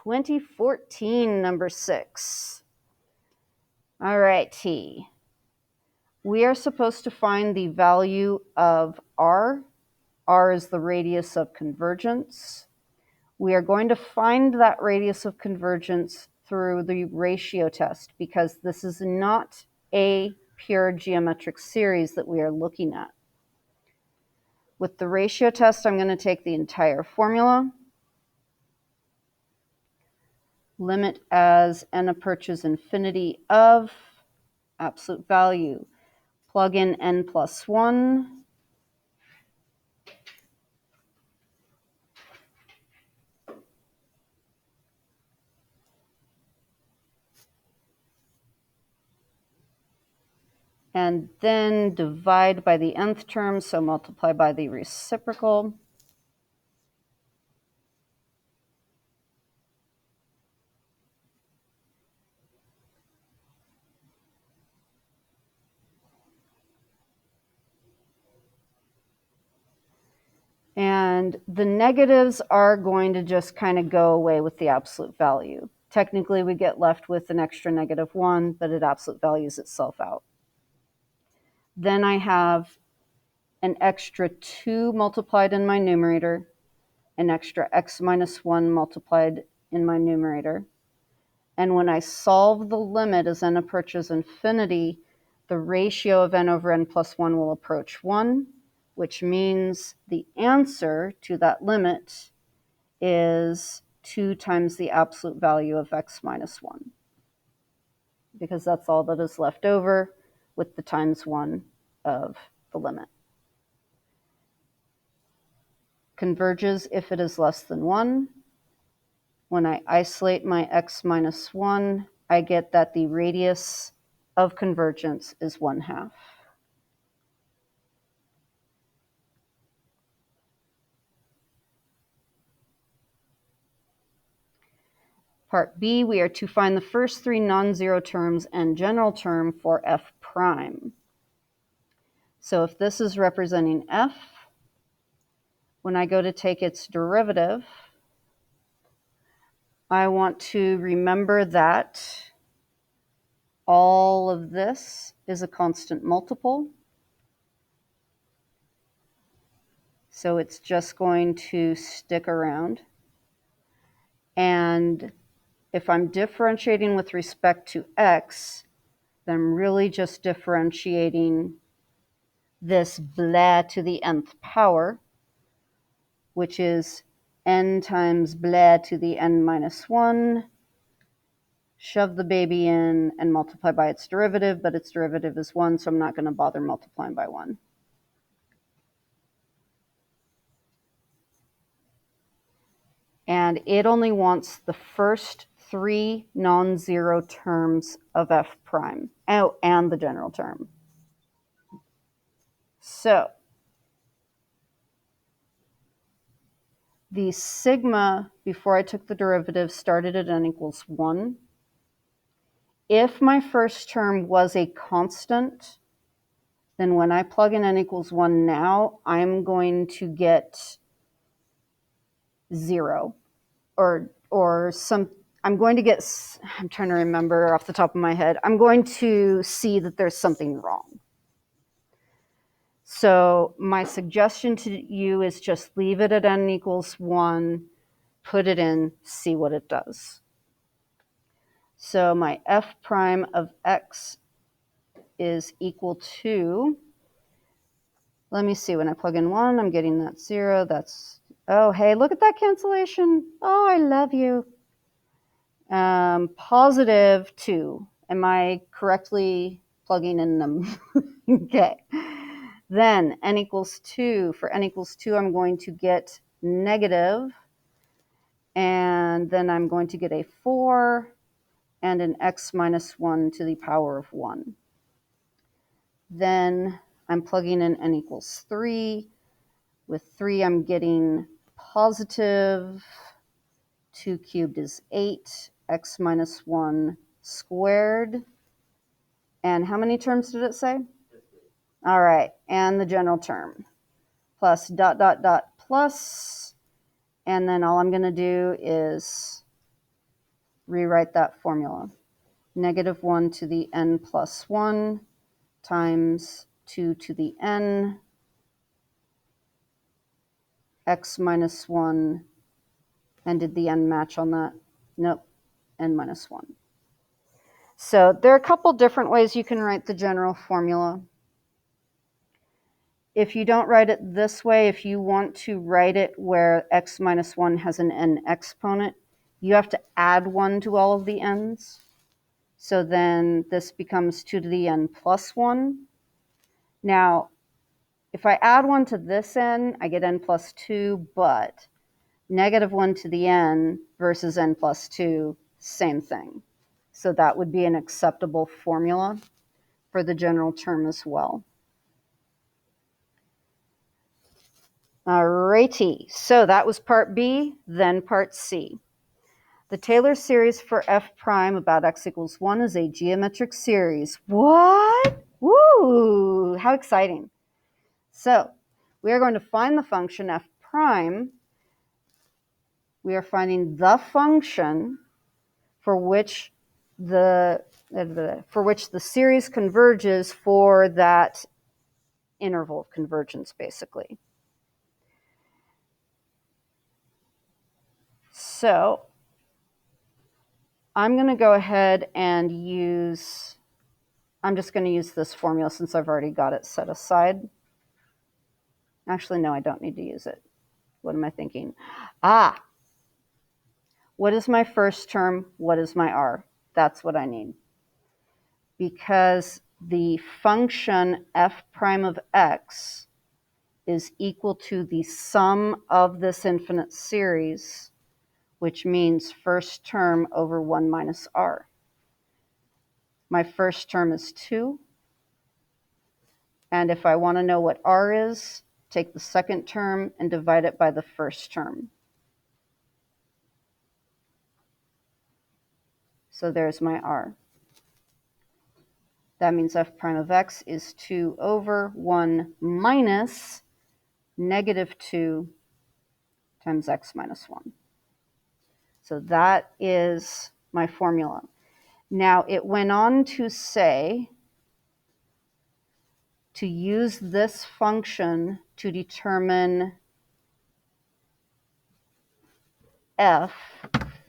2014, number 6. All right, T. We are supposed to find the value of R. R is the radius of convergence. We are going to find that radius of convergence through the ratio test because this is not a pure geometric series that we are looking at. With the ratio test, I'm going to take the entire formula, limit as n approaches infinity of absolute value, plug in n plus 1, and then divide by the nth term, so multiply by the reciprocal. And the negatives are going to just kind of go away with the absolute value. Technically, we get left with an extra -1, but it absolute values itself out. Then I have an extra 2 multiplied in my numerator, an extra x minus 1 multiplied in my numerator. And when I solve the limit as n approaches infinity, the ratio of n over n plus 1 will approach 1, which means the answer to that limit is 2 times the absolute value of x minus 1, because that's all that is left over with the times 1 of the limit. Converges if it is less than 1. When I isolate my x minus 1, I get that the radius of convergence is 1/2. Part B, we are to find the first 3 non-zero terms and general term for f prime. So if this is representing f, when I go to take its derivative, I want to remember that all of this is a constant multiple. So it's just going to stick around. And if I'm differentiating with respect to x, then I'm really just differentiating this blah to the nth power, which is n times blah to the n minus 1, shove the baby in and multiply by its derivative, but its derivative is 1, so I'm not going to bother multiplying by 1. And it only wants the first 3 non-zero terms of f prime. Oh, and the general term. So the sigma, before I took the derivative, started at n equals 1. If my first term was a constant, then when I plug in n equals 1 now, I'm going to get 0. Or some, I'm going to get, I'm trying to remember off the top of my head, I'm going to see that there's something wrong. So my suggestion to you is just leave it at n equals 1, put it in, see what it does. So my f prime of x is equal to, let me see, when I plug in 1, I'm getting that 0. That's, oh, hey, look at that cancellation. Oh, I love you. Positive 2. Am I correctly plugging in them? Okay. Then n equals 2. For n equals 2, I'm going to get negative, and then I'm going to get a 4 and an x minus 1 to the power of 1. Then I'm plugging in n equals 3. With 3, I'm getting positive 2 cubed is 8, x minus 1 squared. And how many terms did it say? All right, and the general term. Plus dot, dot, dot, plus. And then all I'm going to do is rewrite that formula. Negative 1 to the n plus 1 times 2 to the n, x minus 1, and did the n match on that? Nope, n minus 1. So there are a couple different ways you can write the general formula. If you don't write it this way, if you want to write it where x minus 1 has an n exponent, you have to add 1 to all of the n's. So then this becomes 2 to the n plus 1. Now, if I add 1 to this n, I get n plus 2, but negative 1 to the n versus n plus 2, same thing. So that would be an acceptable formula for the general term as well. Alrighty, so that was part B, then part C. The Taylor series for f prime about x equals 1 is a geometric series. What? Woo! How exciting. So we are going to find the function f prime. We are finding the function for which the series converges for that interval of convergence, basically. So I'm going to go ahead and I'm just going to use this formula since I've already got it set aside. Actually, no, I don't need to use it. What am I thinking? What is my first term? What is my r? That's what I need. Because the function f prime of x is equal to the sum of this infinite series, which means first term over 1 minus r. My first term is 2. And if I want to know what r is, take the second term and divide it by the first term. So there's my r. That means f prime of x is 2 over 1 minus negative 2 times x minus 1. So that is my formula. Now, it went on to say to use this function to determine f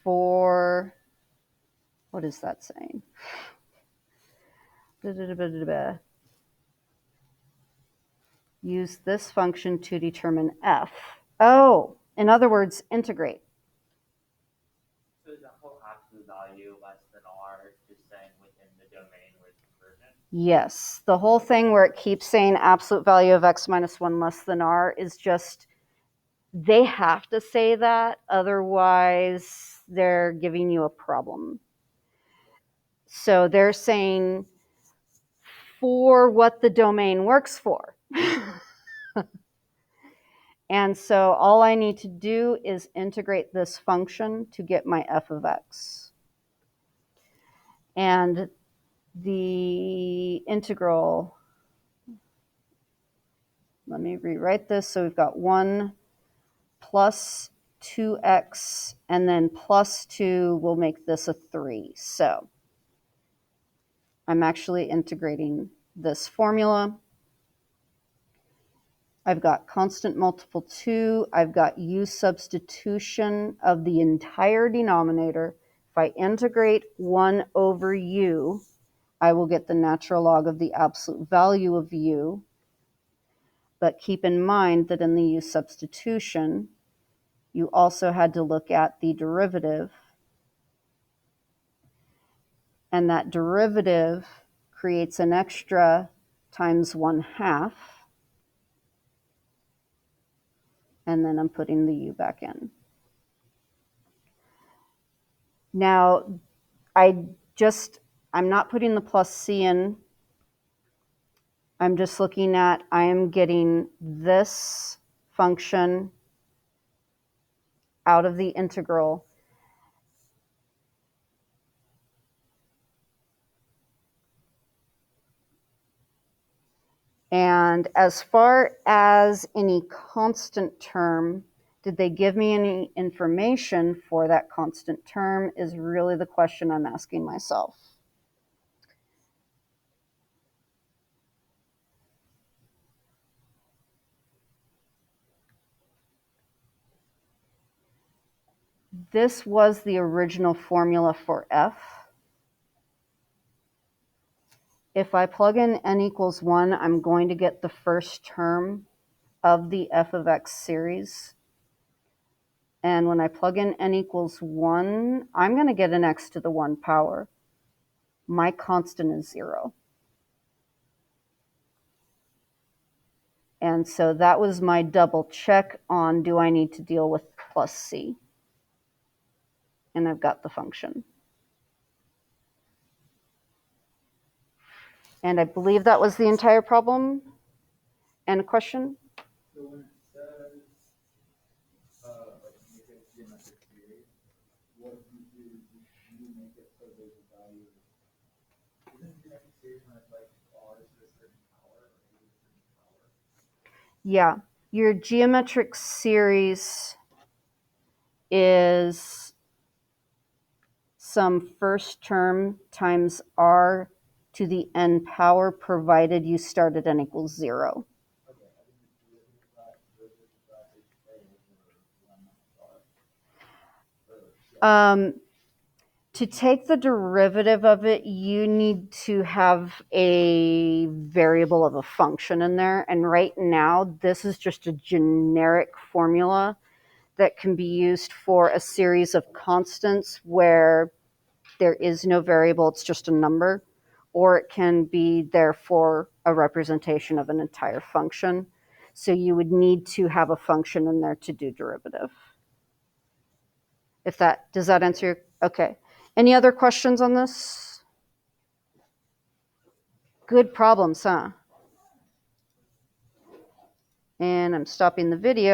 for, what is that saying? Use this function to determine f. Oh, in other words, integrate. So is the whole absolute value less than r just saying within the domain where it's convergent? Yes, the whole thing where it keeps saying absolute value of x minus 1 less than r is just, they have to say that, otherwise they're giving you a problem. So they're saying for what the domain works for. And so all I need to do is integrate this function to get my f of x. And the integral, let me rewrite this. So we've got 1 plus 2x, and then plus 2 will make this a 3. So I'm actually integrating this formula. I've got constant multiple 2. I've got u substitution of the entire denominator. If I integrate 1 over u, I will get the natural log of the absolute value of u. But keep in mind that in the u substitution, you also had to look at the derivative. And that derivative creates an extra times 1/2. And then I'm putting the u back in. Now, I'm not putting the plus c in. I'm just looking at, I am getting this function out of the integral. And as far as any constant term, Did they give me any information for that constant term is really the question I'm asking myself. This was the original formula for f. If I plug in n equals 1, I'm going to get the first term of the f of x series. And when I plug in n equals 1, I'm going to get an x to the 1 power. My constant is 0. And so that was my double check on, do I need to deal with plus c? And I've got the function. And I believe that was the entire problem. And a question? So when it says, like make a geometric series, what do you do? Do you make it so there's a value? Isn't geometric series when it's like r to a certain power or a to a certain power? Yeah, your geometric series is some first term times r to the n power, provided you start at n equals 0. Okay, I think the derivative of that is a or 1 minus r. To take the derivative of it, you need to have a variable of a function in there. And right now, this is just a generic formula that can be used for a series of constants where there is no variable, it's just a number, or it can be therefore a representation of an entire function. So you would need to have a function in there to do derivative. Does that answer your, okay. Any other questions on this? Good problems, huh? And I'm stopping the video.